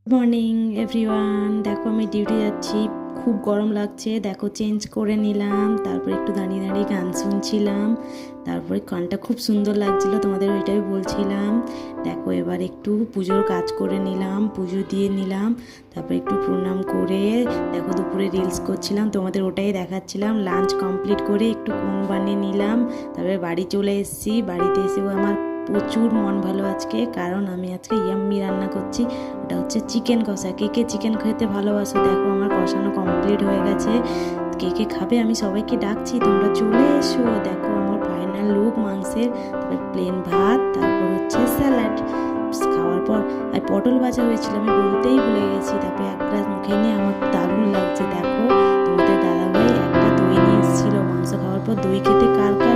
Morning everyone, দেখো আমি duty যাচ্ছি। খুব গরম লাগছে, দেখো চেঞ্জ করে নিলাম, তারপরে একটু দাঁড়িয়ে দাঁড়িয়ে গান শুনছিলাম, তারপরে গানটা খুব সুন্দর লাগছিল, তোমাদের ওইটাই বলছিলাম। দেখো এবার একটু পুজোর কাজ করে নিলাম, পুজো দিয়ে নিলাম, তারপরে একটু প্রণাম করে দেখো দুপুরে রিলস করছিলাম, তোমাদের ওটাই দেখাচ্ছিলাম। লাঞ্চ কমপ্লিট করে একটু ঘুম বানিয়ে নিলাম, তারপরে বাড়ি চলে এসেছি। বাড়িতে এসেও আমার প্রচুর মন ভালো আজকে, কারণ আমি আজকে ইয়াম্মি রান্না করছি। এটা হচ্ছে চিকেন কষা। কে কে চিকেন খেতে ভালোবাসো? দেখো আমার কষানো কমপ্লিট হয়ে গেছে। কে কে খাবে আমি সবাইকে ডাকছি, তোমরা চলে এসো। দেখো আমার ফাইনাল লুক মাংসের, তারপর প্লেন ভাত, তারপর হচ্ছে স্যালাড। খাওয়ার পর আর পটল ভাজা হয়েছিল, আমি বলতেই ভুলে গেছি। তারপরে এক গ্লাস মুখে নিয়ে আমার দারুণ লাগছে। দেখো তোমাদের দাদাভাই একটা দই নিয়ে এসেছিলো, মাংস খাওয়ার পর দই খেতে কার কার